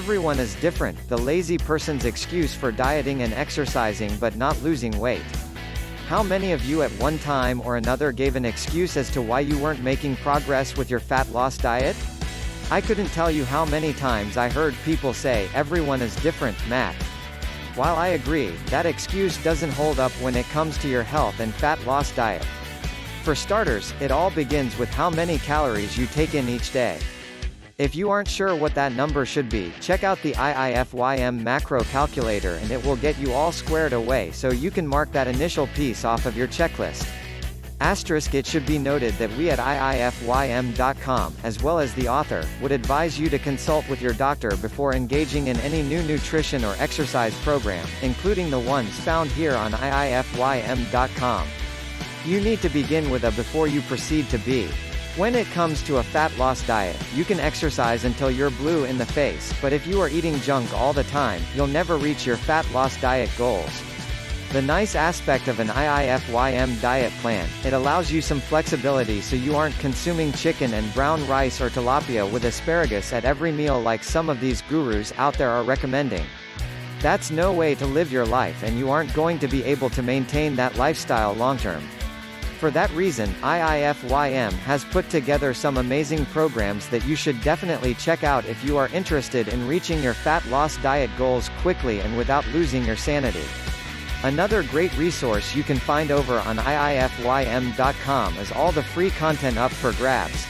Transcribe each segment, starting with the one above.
Everyone is different, the lazy person's excuse for dieting and exercising but not losing weight. How many of you at one time or another gave an excuse as to why you weren't making progress with your fat loss diet? I couldn't tell you how many times I heard people say, everyone is different, Matt. While I agree, that excuse doesn't hold up when it comes to your health and fat loss diet. For starters, it all begins with how many calories you take in each day. If you aren't sure what that number should be, check out the IIFYM macro calculator and it will get you all squared away so you can mark that initial piece off of your checklist. Asterisk, it should be noted that we at IIFYM.com, as well as the author, would advise you to consult with your doctor before engaging in any new nutrition or exercise program, including the ones found here on IIFYM.com. You need to begin with a before you proceed to B. When it comes to a fat loss diet, you can exercise until you're blue in the face, but if you are eating junk all the time, you'll never reach your fat loss diet goals. The nice aspect of an IIFYM diet plan, it allows you some flexibility so you aren't consuming chicken and brown rice or tilapia with asparagus at every meal like some of these gurus out there are recommending. That's no way to live your life and you aren't going to be able to maintain that lifestyle long-term. For that reason, IIFYM has put together some amazing programs that you should definitely check out if you are interested in reaching your fat loss diet goals quickly and without losing your sanity. Another great resource you can find over on IIFYM.com is all the free content up for grabs.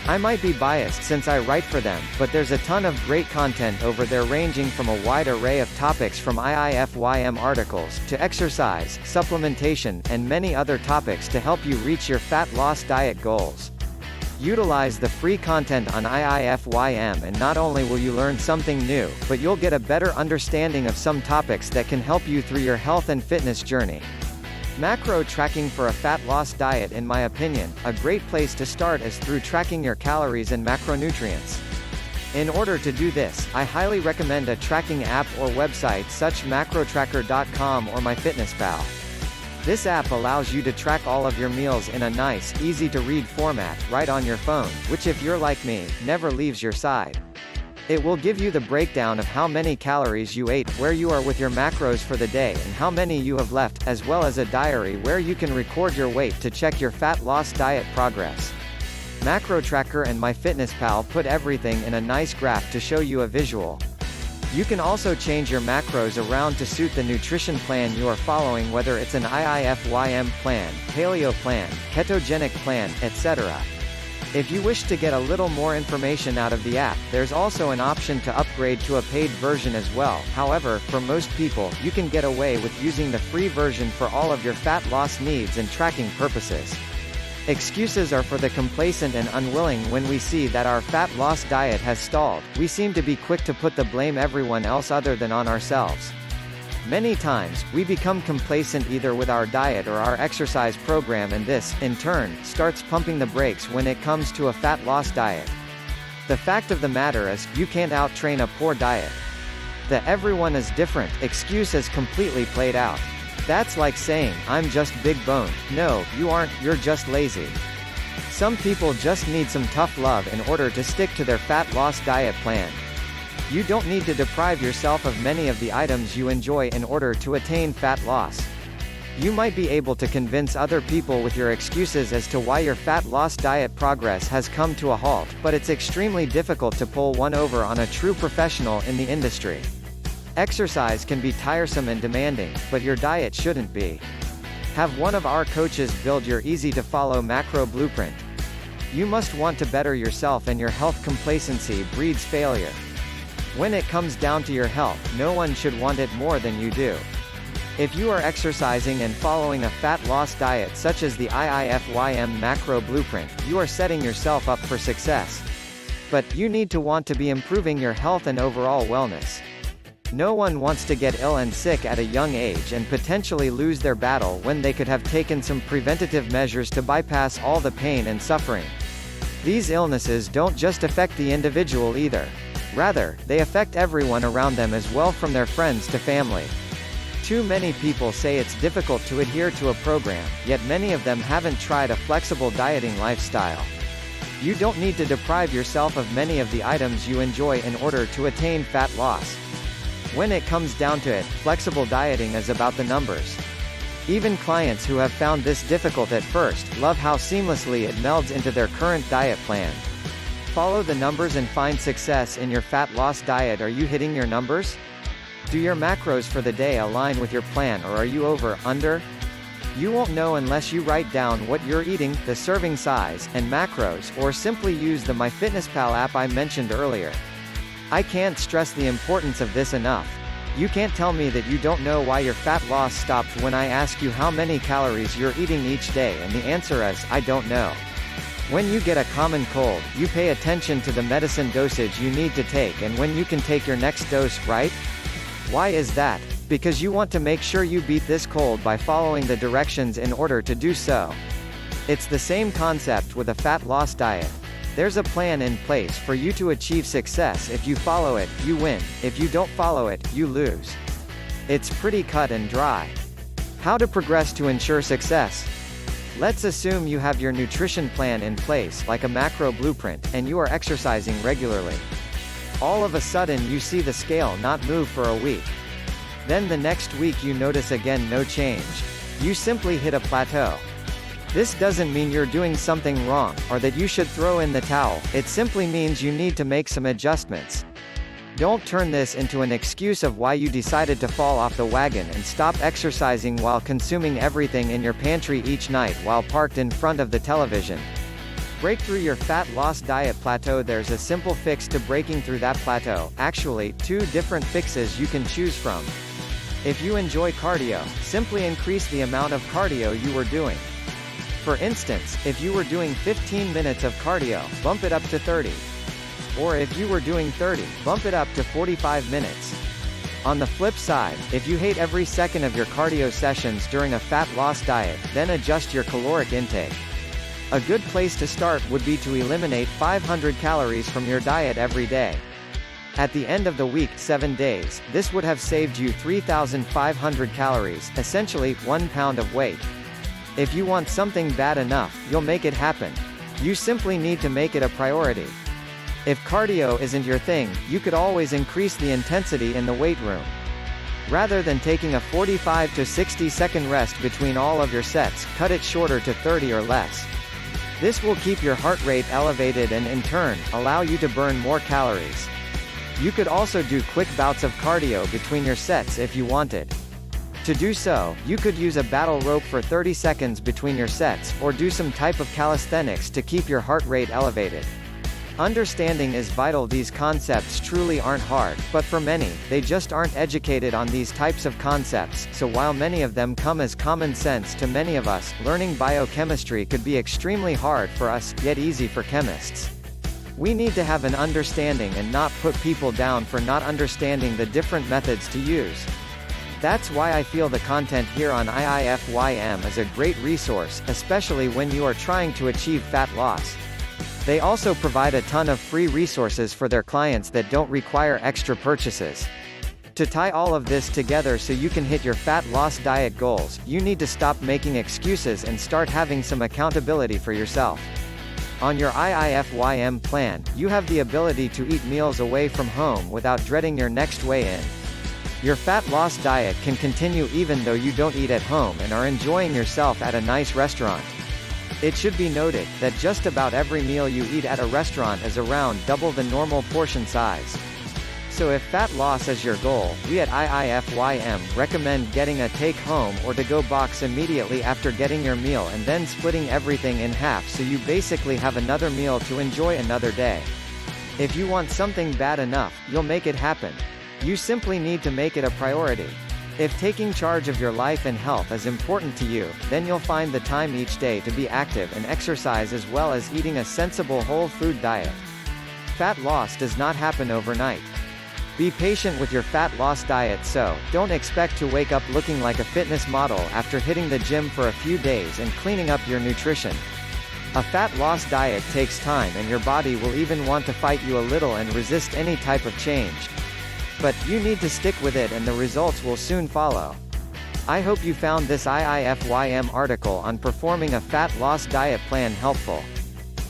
I might be biased since I write for them, but there's a ton of great content over there ranging from a wide array of topics from IIFYM articles, to exercise, supplementation, and many other topics to help you reach your fat loss diet goals. Utilize the free content on IIFYM and not only will you learn something new, but you'll get a better understanding of some topics that can help you through your health and fitness journey. Macro tracking for a fat loss diet, in my opinion, a great place to start is through tracking your calories and macronutrients. In order to do this, I highly recommend a tracking app or website such macrotracker.com or MyFitnessPal. This app allows you to track all of your meals in a nice, easy-to-read format, right on your phone, which if you're like me, never leaves your side. It will give you the breakdown of how many calories you ate, where you are with your macros for the day and how many you have left, as well as a diary where you can record your weight to check your fat loss diet progress. MacroTracker and MyFitnessPal put everything in a nice graph to show you a visual. You can also change your macros around to suit the nutrition plan you are following, whether it's an IIFYM plan, paleo plan, ketogenic plan, etc. If you wish to get a little more information out of the app, there's also an option to upgrade to a paid version as well. However, for most people, you can get away with using the free version for all of your fat loss needs and tracking purposes. Excuses are for the complacent and unwilling. When we see that our fat loss diet has stalled, we seem to be quick to put the blame everyone else other than on ourselves. Many times, we become complacent either with our diet or our exercise program, and this, in turn, starts pumping the brakes when it comes to a fat loss diet. The fact of the matter is, you can't out-train a poor diet. The everyone is different excuse is completely played out. That's like saying, I'm just big boned. No, you aren't, you're just lazy. Some people just need some tough love in order to stick to their fat loss diet plan. You don't need to deprive yourself of many of the items you enjoy in order to attain fat loss. You might be able to convince other people with your excuses as to why your fat loss diet progress has come to a halt, but it's extremely difficult to pull one over on a true professional in the industry. Exercise can be tiresome and demanding, but your diet shouldn't be. Have one of our coaches build your easy-to-follow macro blueprint. You must want to better yourself, and your health complacency breeds failure. When it comes down to your health, no one should want it more than you do. If you are exercising and following a fat loss diet such as the IIFYM macro blueprint, you are setting yourself up for success. But, you need to want to be improving your health and overall wellness. No one wants to get ill and sick at a young age and potentially lose their battle when they could have taken some preventative measures to bypass all the pain and suffering. These illnesses don't just affect the individual either. Rather, they affect everyone around them as well, from their friends to family. Too many people say it's difficult to adhere to a program, yet many of them haven't tried a flexible dieting lifestyle. You don't need to deprive yourself of many of the items you enjoy in order to attain fat loss. When it comes down to it, flexible dieting is about the numbers. Even clients who have found this difficult at first, love how seamlessly it melds into their current diet plan. Follow the numbers and find success in your fat loss diet. Are you hitting your numbers? Do your macros for the day align with your plan, or are you over, under? You won't know unless you write down what you're eating, the serving size, and macros, or simply use the MyFitnessPal app I mentioned earlier. I can't stress the importance of this enough. You can't tell me that you don't know why your fat loss stopped when I ask you how many calories you're eating each day, and the answer is, I don't know. When you get a common cold, you pay attention to the medicine dosage you need to take and when you can take your next dose, right? Why is that? Because you want to make sure you beat this cold by following the directions in order to do so. It's the same concept with a fat loss diet. There's a plan in place for you to achieve success. If you follow it, you win. If you don't follow it, you lose. It's pretty cut and dry. How to progress to ensure success? Let's assume you have your nutrition plan in place, like a macro blueprint, and you are exercising regularly. All of a sudden you see the scale not move for a week. Then the next week you notice again no change. You simply hit a plateau. This doesn't mean you're doing something wrong, or that you should throw in the towel. It simply means you need to make some adjustments. Don't turn this into an excuse of why you decided to fall off the wagon and stop exercising while consuming everything in your pantry each night while parked in front of the television. Break through your fat loss diet plateau. There's a simple fix to breaking through that plateau. Actually, two different fixes you can choose from. If you enjoy cardio, simply increase the amount of cardio you were doing. For instance, if you were doing 15 minutes of cardio, bump it up to 30. Or if you were doing 30, bump it up to 45 minutes. On the flip side, if you hate every second of your cardio sessions during a fat loss diet, then adjust your caloric intake. A good place to start would be to eliminate 500 calories from your diet every day. At the end of the week, 7 days, this would have saved you 3,500 calories, essentially, 1 pound of weight. If you want something bad enough, you'll make it happen. You simply need to make it a priority. If cardio isn't your thing, you could always increase the intensity in the weight room. Rather than taking a 45 to 60 second rest between all of your sets, cut it shorter to 30 or less. This will keep your heart rate elevated and in turn, allow you to burn more calories. You could also do quick bouts of cardio between your sets if you wanted. To do so, you could use a battle rope for 30 seconds between your sets, or do some type of calisthenics to keep your heart rate elevated. Understanding is vital. These concepts truly aren't hard, but for many, they just aren't educated on these types of concepts, so while many of them come as common sense to many of us, learning biochemistry could be extremely hard for us, yet easy for chemists. We need to have an understanding and not put people down for not understanding the different methods to use. That's why I feel the content here on IIFYM is a great resource, especially when you are trying to achieve fat loss. They also provide a ton of free resources for their clients that don't require extra purchases. To tie all of this together so you can hit your fat loss diet goals, you need to stop making excuses and start having some accountability for yourself. On your IIFYM plan, you have the ability to eat meals away from home without dreading your next weigh-in. Your fat loss diet can continue even though you don't eat at home and are enjoying yourself at a nice restaurant. It should be noted that just about every meal you eat at a restaurant is around double the normal portion size. So if fat loss is your goal, we at IIFYM recommend getting a take-home or to-go box immediately after getting your meal and then splitting everything in half so you basically have another meal to enjoy another day. If you want something bad enough, you'll make it happen. You simply need to make it a priority. If taking charge of your life and health is important to you, then you'll find the time each day to be active and exercise as well as eating a sensible whole food diet. Fat loss does not happen overnight. Be patient with your fat loss diet, so don't expect to wake up looking like a fitness model after hitting the gym for a few days and cleaning up your nutrition. A fat loss diet takes time and your body will even want to fight you a little and resist any type of change. But you need to stick with it and the results will soon follow. I hope you found this IIFYM article on performing a fat loss diet plan helpful.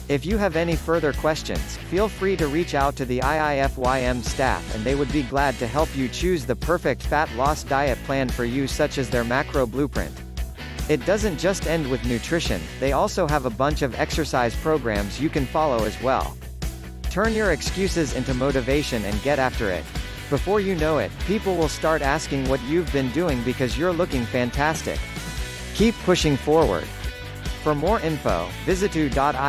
If you have any further questions, feel free to reach out to the IIFYM staff and they would be glad to help you choose the perfect fat loss diet plan for you, such as their macro blueprint. It doesn't just end with nutrition, they also have a bunch of exercise programs you can follow as well. Turn your excuses into motivation and get after it. Before you know it, people will start asking what you've been doing because you're looking fantastic. Keep pushing forward. For more info, visit u.iifym.com.